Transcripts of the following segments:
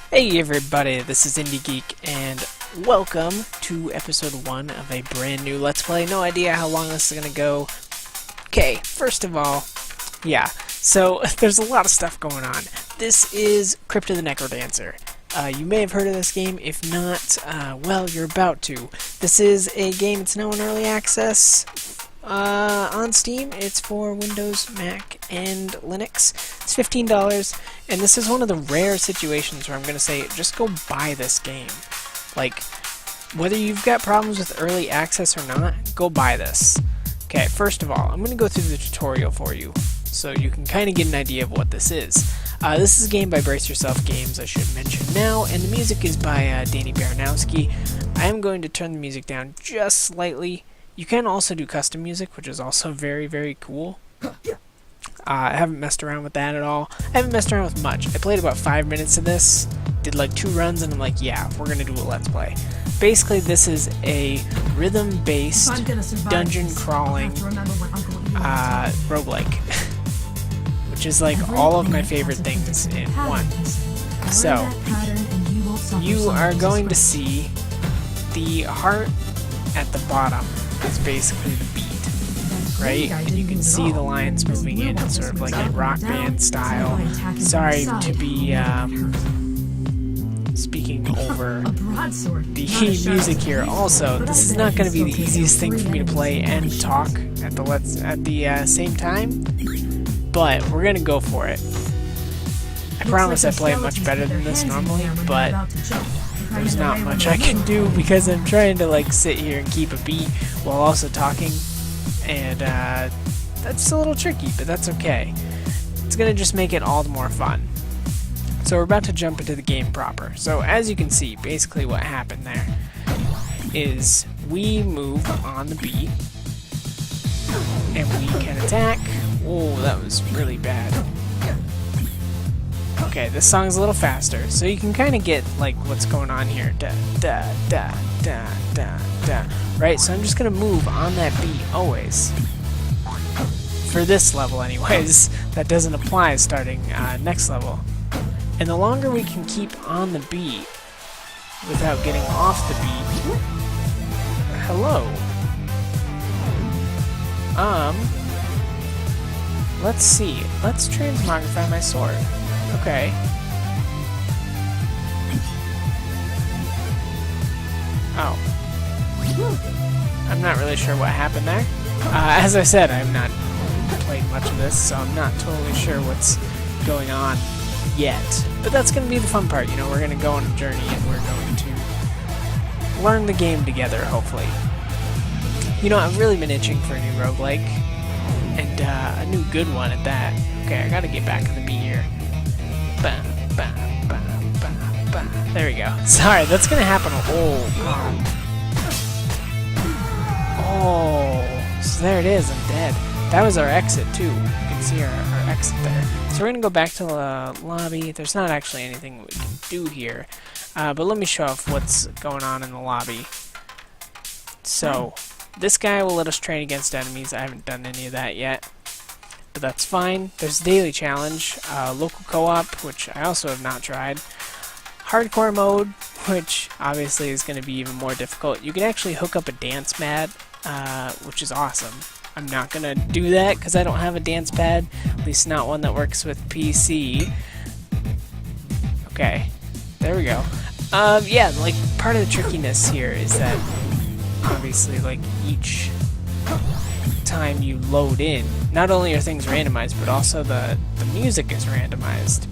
Hey everybody, this is IndieGeek, and welcome to episode 1 of a brand new Let's Play. No idea how long this is going to go. Okay, first of all, so there's a lot of stuff going on. This is Crypt the NecroDancer. You may have heard of this game. If not, well, you're about to. This is a game that's now in early access on Steam. It's for Windows, Mac, and Linux. It's $15, and this is one of the rare situations where I'm going to say, just go buy this game. Like, whether you've got problems with early access or not, go buy this. Okay, first of all, I'm going to go through the tutorial for you, so you can kind of get an idea of what this is. This is a game by Brace Yourself Games, I should mention now, and the music is by Danny Baranowski. I am going to turn the music down just slightly. You can also do custom music, which is also very, very cool. I haven't messed around with that at all. I haven't messed around with much. I played about 5 minutes of this, did like 2 runs, and I'm like, yeah, we're going to do a Let's Play. Basically, this is a rhythm-based, dungeon-crawling roguelike, which is like all of my favorite things in one. So, you are going to see the heart at the bottom is basically the beat, right? And you can see the lines moving in sort of like a rock band style. Sorry to be speaking over the music here. Also, this is not going to be the easiest thing for me to play and talk at the same time, but we're going to go for it. I promise I play it much better than this normally, but there's not much I can do because I'm trying to like sit here and keep a beat while also talking, and that's a little tricky, but that's okay. It's gonna just make it all the more fun. So we're about to jump into the game proper. So as you can see, basically what happened there is we move on the beat and we can attack. Oh, that was really bad. Okay, this song's a little faster, so you can kind of get like what's going on here. Da da da da da da. Right, so I'm just gonna move on that beat always. For this level, anyways, that doesn't apply starting next level. And the longer we can keep on the beat without getting off the beat. Hello. Let's see. Let's transmogrify my sword. Okay. Oh. I'm not really sure what happened there. As I said, I've not played much of this, so I'm not totally sure what's going on yet. But that's going to be the fun part, you know, we're going to go on a journey and we're going to learn the game together, hopefully. You know, I've really been itching for a new roguelike, and a new good one at that. Okay, I gotta get back on the beat here. Bah, bah, bah, bah, bah. There we go. Sorry, that's gonna happen. Oh, so there it is. I'm dead. That was our exit too. You can see our exit there. So we're gonna go back to the lobby. There's not actually anything we can do here, but let me show off what's going on in the lobby. So this guy will let us train against enemies. I haven't done any of that yet, but that's fine. There's daily challenge, local co-op, which I also have not tried, hardcore mode, which obviously is going to be even more difficult. You can actually hook up a dance mat, which is awesome. I'm not going to do that because I don't have a dance pad, at least not one that works with PC. Okay, there we go. Yeah, like part of the trickiness here is that obviously, like, each time you load in, not only are things randomized, but also the music is randomized.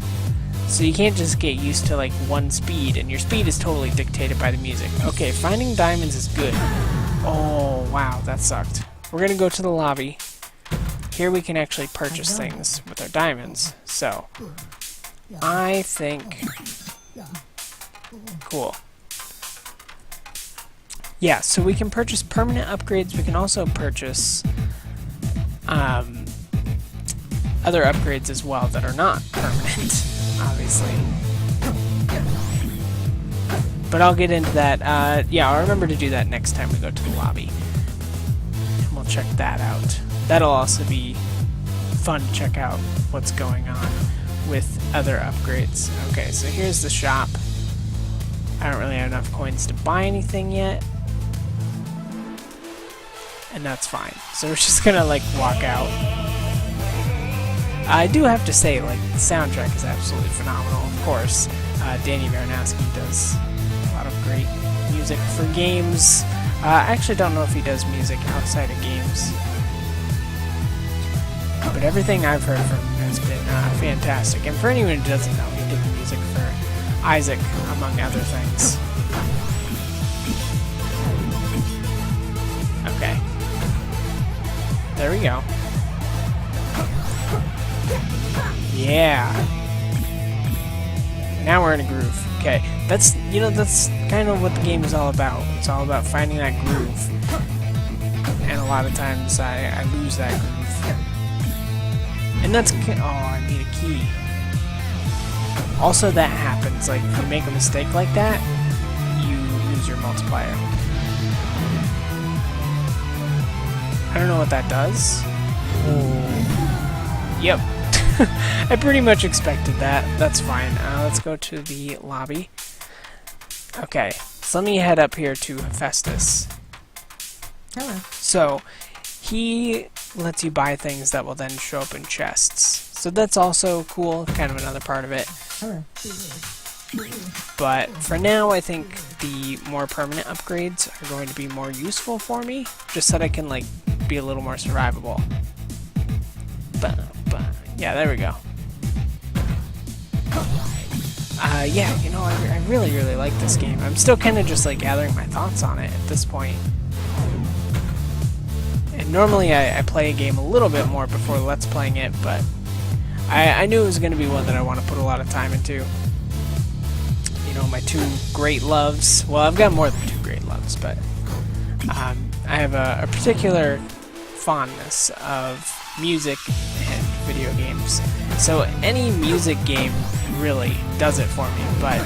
So you can't just get used to, like, one speed, and your speed is totally dictated by the music. Okay, finding diamonds is good. Oh, wow, that sucked. We're gonna go to the lobby. Here we can actually purchase things with our diamonds. So, I think... Cool. Yeah, so we can purchase permanent upgrades. We can also purchase other upgrades as well that are not permanent, obviously. But I'll get into that. Yeah, I'll remember to do that next time we go to the lobby. And we'll check that out. That'll also be fun to check out what's going on. with other upgrades. Okay, so here's the shop. I don't really have enough coins to buy anything yet. And that's fine. So we're just gonna like walk out. I do have to say, like, the soundtrack is absolutely phenomenal, of course. Danny Baranowski does a lot of great music for games. I actually don't know if he does music outside of games. But everything I've heard from him has been fantastic. And for anyone who doesn't know, he did the music for Isaac, among other things. Okay. There we go. Yeah. Now we're in a groove. Okay. That's kind of what the game is all about. It's all about finding that groove. And a lot of times I lose that groove. And that's... Oh, I need a key. Also, that happens. Like, if you make a mistake like that, you lose your multiplier. I don't know what that does. Yep. I pretty much expected that. That's fine. Let's go to the lobby. Okay, so let me head up here to Hephaestus. Hello. So, he lets you buy things that will then show up in chests. So that's also cool, kind of another part of it. Hello. But for now, I think the more permanent upgrades are going to be more useful for me, just so that I can like be a little more survivable. Yeah, there we go. Yeah, you know, I really, really like this game. I'm still kind of just like gathering my thoughts on it at this point. And normally I play a game a little bit more before Let's Playing it, but I knew it was going to be one that I want to put a lot of time into. You know, my two great loves. Well, I've got more than two great loves, but I have a particular fondness of music and video games. So any music game really does it for me, but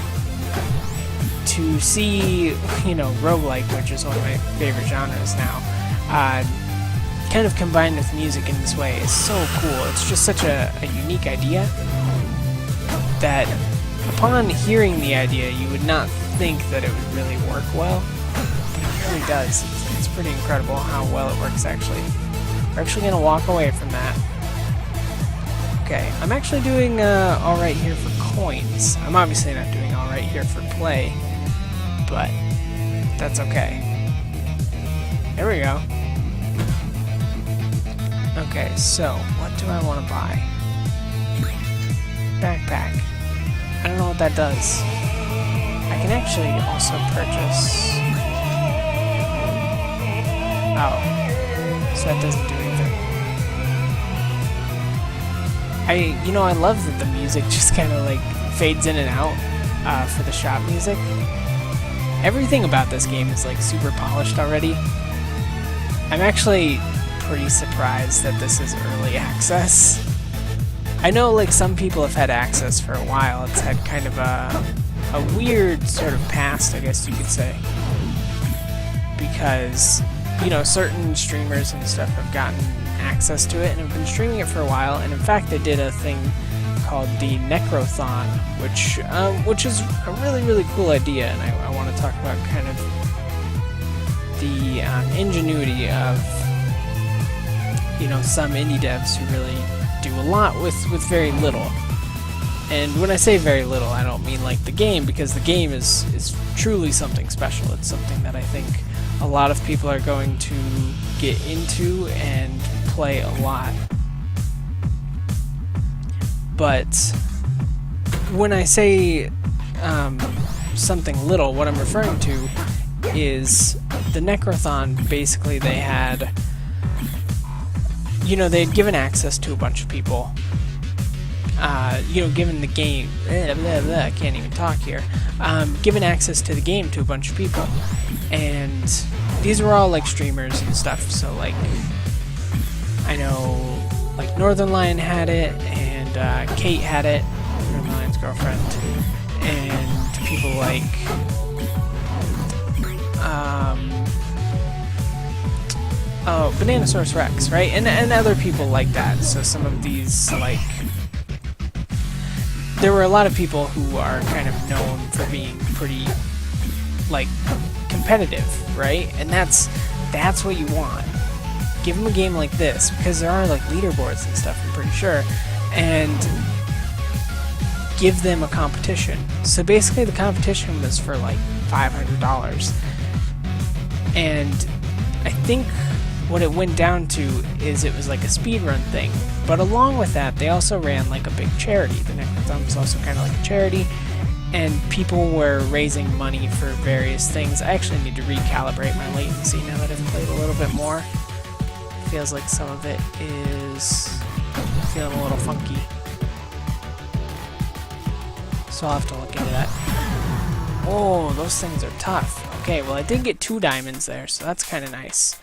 to see, you know, roguelike, which is one of my favorite genres now, kind of combined with music in this way is so cool. It's just such a unique idea that upon hearing the idea, you would not think that it would really work well, but it really does. It's pretty incredible how well it works, actually. We're actually going to walk away from that. Okay, I'm actually doing alright here for coins. I'm obviously not doing alright here for play, but that's okay. There we go. Okay, so what do I want to buy? Backpack. I don't know what that does. I can actually also purchase... Oh. So that doesn't do anything. I love that the music just kind of like fades in and out for the shop music. Everything about this game is like super polished already. I'm actually pretty surprised that this is early access. I know like some people have had access for a while. It's had kind of a weird sort of past, I guess you could say. Because, you know, certain streamers and stuff have gotten access to it and have been streaming it for a while, and in fact they did a thing called the Necrothon, which is a really, really cool idea, and I want to talk about kind of the ingenuity of, you know, some indie devs who really do a lot with very little. And when I say very little, I don't mean like the game, because the game is truly something special. It's something that I think a lot of people are going to get into and play a lot. But when I say something little, what I'm referring to is the Necrothon. Basically, they had, you know, they had given access to a bunch of people. You know, given the game, I can't even talk here. Given access to the game to a bunch of people, and these were all like streamers and stuff. So like, I know like Northern Lion had it, and Kate had it, Northern Lion's girlfriend, and people like Bananasaurus Rex, right? And other people like that. So some of these like there were a lot of people who are kind of known for being pretty, like, competitive, right? And that's what you want. Give them a game like this, because there are, like, leaderboards and stuff, I'm pretty sure, and give them a competition. So basically the competition was for, like, $500. And I think what it went down to is it was like a speedrun thing. But along with that, they also ran like a big charity. The NecroDancer was also kind of like a charity, and people were raising money for various things. I actually need to recalibrate my latency now that I've played a little bit more. Feels like some of it is feeling a little funky. So I'll have to look into that. Oh, those things are tough. Okay, well I did get 2 diamonds there, so that's kind of nice.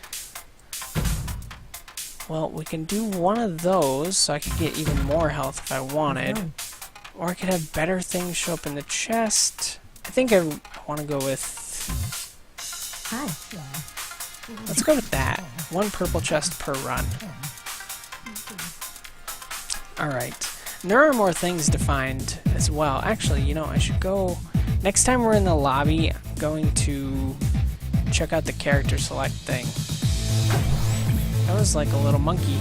Well, we can do one of those, so I could get even more health if I wanted. Or I could have better things show up in the chest. I think I want to go with... Hi. Let's go with that. 1 purple chest per run. Alright. There are more things to find as well. Actually, you know, I should go... Next time we're in the lobby, I'm going to check out the character select thing. That was like a little monkey.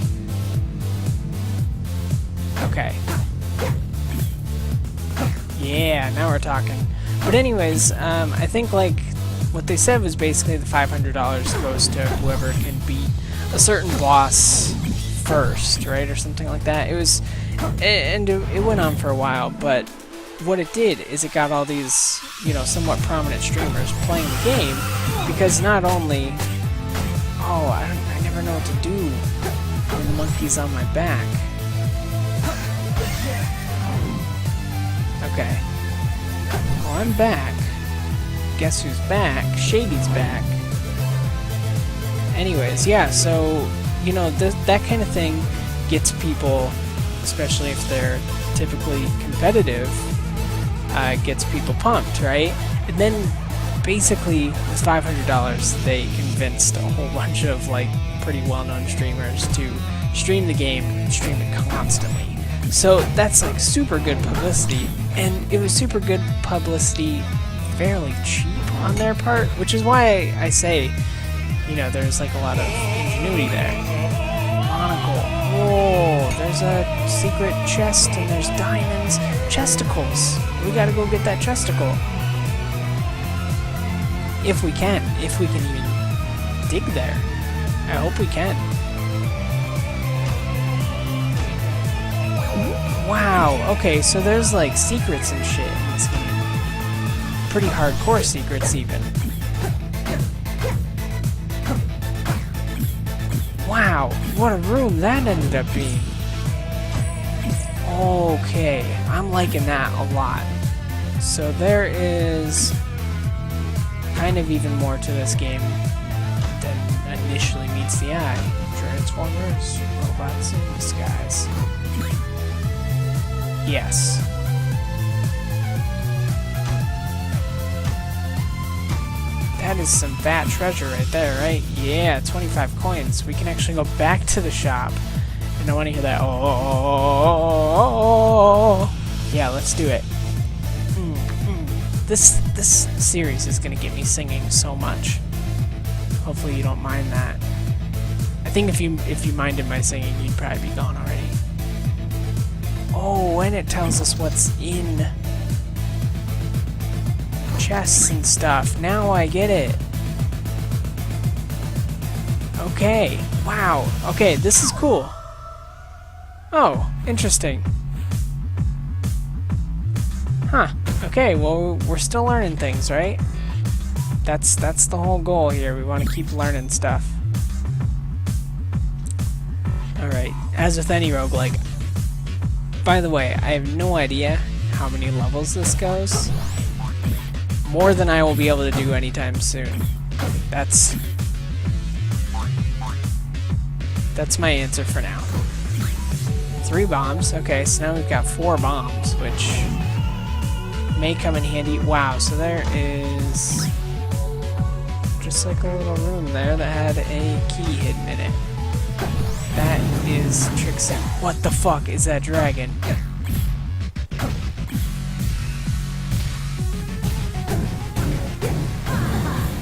Okay. Yeah, now we're talking. But anyways, I think like what they said was basically the $500 goes to whoever can beat a certain boss first, right, or something like that. It was, and it went on for a while, but what it did is it got all these, you know, somewhat prominent streamers playing the game, because not only, oh, I never know what to do when the monkey's on my back. Okay. Well, I'm back. Guess who's back? Shady's back. Anyways, yeah, so, you know, that kind of thing gets people, especially if they're typically competitive, gets people pumped, right? And then, basically, with $500, they convinced a whole bunch of, like, pretty well-known streamers to stream the game and stream it constantly. So that's, like, super good publicity, and it was super good publicity fairly cheap on their part, which is why I say, you know, there's, like, a lot of ingenuity there. Monocle. Whoa, there's a secret chest, and there's diamonds. Chesticles. We gotta go get that chesticle. If we can even dig there. I hope we can. Wow, okay, so there's like secrets and shit in this game. Pretty hardcore secrets even. Wow, what a room that ended up being. Okay, I'm liking that a lot. So there is kind of even more to this game than initially meets the eye. Transformers, robots in disguise. Yes. That is some fat treasure right there, right? Yeah, 25 coins. We can actually go back to the shop. And I want to hear that. Oh. Yeah, let's do it. This series is gonna get me singing so much. Hopefully you don't mind that. I think if you minded my singing, you'd probably be gone already. Oh, and it tells us what's in chests and stuff. Now I get it. Okay. Wow. Okay, this is cool. Oh, interesting. Huh. Okay, well, we're still learning things, right? That's the whole goal here. We want to keep learning stuff. Alright, as with any roguelike. By the way, I have no idea how many levels this goes. More than I will be able to do anytime soon. That's my answer for now. 3 bombs. Okay, so now we've got 4 bombs, which may come in handy. Wow, so there is just like a little room there that had a key hidden in it. That is Trixie. What the fuck is that dragon?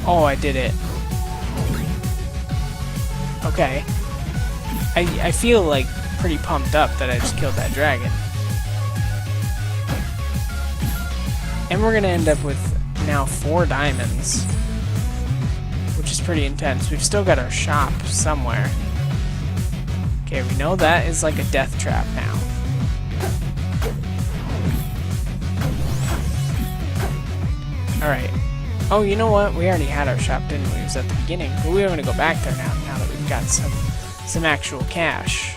Oh, I did it. Okay. I feel like pretty pumped up that I just killed that dragon. And we're gonna end up with now 4 diamonds, which is pretty intense. We've still got our shop somewhere. Okay, we know that is like a death trap now. Alright. Oh, you know what? We already had our shop, didn't we? It was at the beginning. But we're going to go back there now that we've got some actual cash.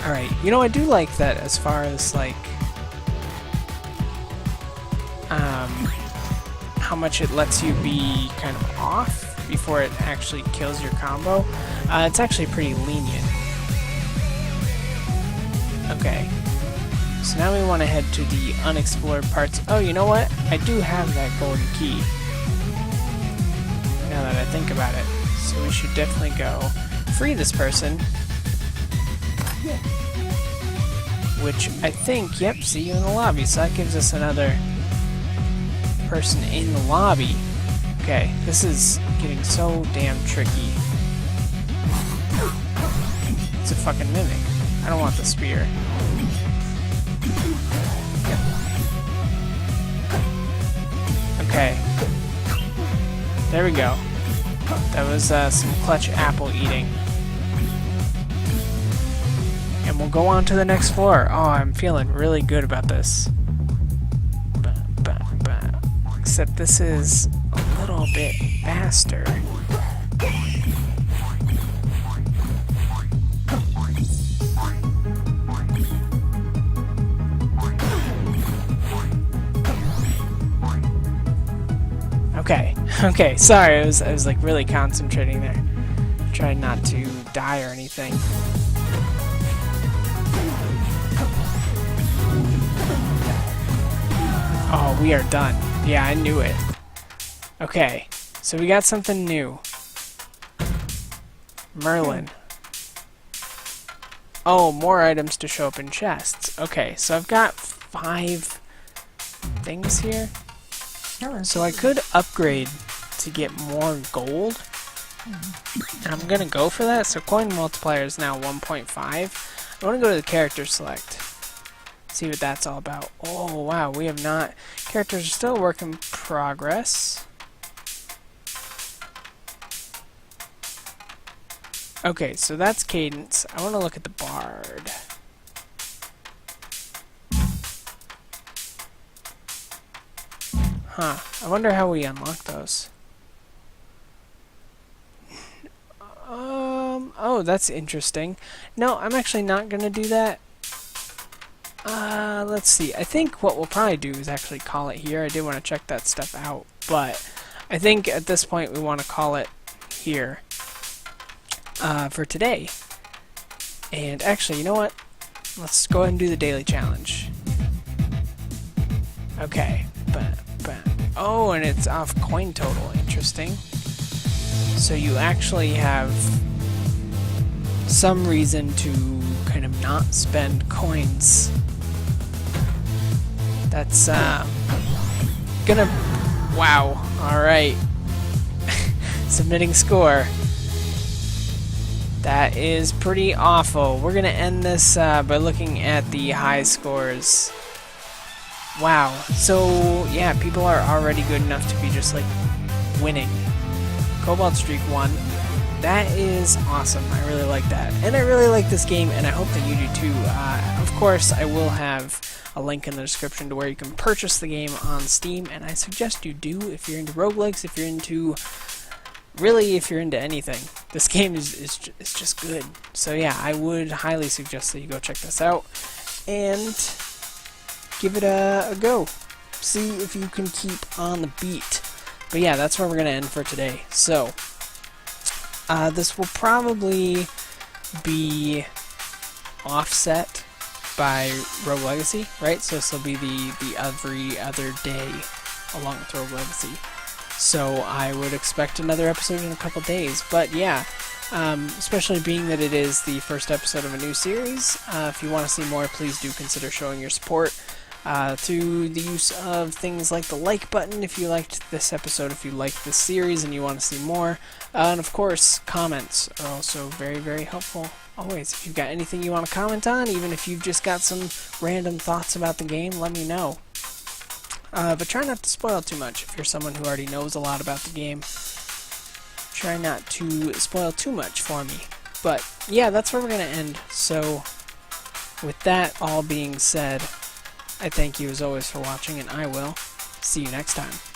Alright. You know, I do like that as far as, like, how much it lets you be kind of off before it actually kills your combo. It's actually pretty lenient. Okay. So now we want to head to the unexplored parts. Oh, you know what? I do have that golden key. Now that I think about it. So we should definitely go free this person. Which I think, yep, see you in the lobby. So that gives us another person in the lobby. Okay, this is getting so damn tricky. It's a fucking mimic. I don't want the spear. Okay. There we go. That was some clutch apple eating. And we'll go on to the next floor. Oh, I'm feeling really good about this. Except this is a little bit faster. Okay, sorry, I was like really concentrating there. Trying not to die or anything. Oh, we are done. Yeah, I knew it. Okay, so we got something new. Merlin. Oh, more items to show up in chests. Okay, so I've got 5 things here. So I could upgrade to get more gold. And I'm going to go for that. So coin multiplier is now 1.5. I want to go to the character select. See what that's all about. Oh, wow. We have not... Characters are still a work in progress. Okay, so that's Cadence. I want to look at the Bard. Huh. I wonder how we unlock those. Oh, that's interesting. No, I'm actually not going to do that. Let's see. I think what we'll probably do is actually call it here. I did want to check that stuff out, but I think at this point we want to call it here for today. And actually, you know what? Let's go ahead and do the daily challenge. Okay. Oh, and it's off coin total. Interesting. So you actually have some reason to kind of not spend coins. That's gonna... Wow. Alright. Submitting score. That is pretty awful. We're gonna end this by looking at the high scores. Wow. So, yeah, people are already good enough to be just, like, winning. Cobalt Streak 1. That is awesome. I really like that. And I really like this game, and I hope that you do too. Of course, I will have a link in the description to where you can purchase the game on Steam, and I suggest you do if you're into roguelikes, if you're into... Really, if you're into anything. This game is just good. So, yeah, I would highly suggest that you go check this out. And... give it a go. See if you can keep on the beat. But yeah, that's where we're going to end for today. So, this will probably be offset by Rogue Legacy, right? So this will be the every other day along with Rogue Legacy. So I would expect another episode in a couple days. But yeah, especially being that it is the first episode of a new series, if you want to see more, please do consider showing your support. through the use of things like the like button if you liked this episode, if you liked this series and you want to see more. And of course, comments are also very, very helpful. Always, if you've got anything you want to comment on, even if you've just got some random thoughts about the game, let me know. But try not to spoil too much. If you're someone who already knows a lot about the game, try not to spoil too much for me. But yeah, that's where we're going to end. So with that all being said, I thank you as always for watching, and I will see you next time.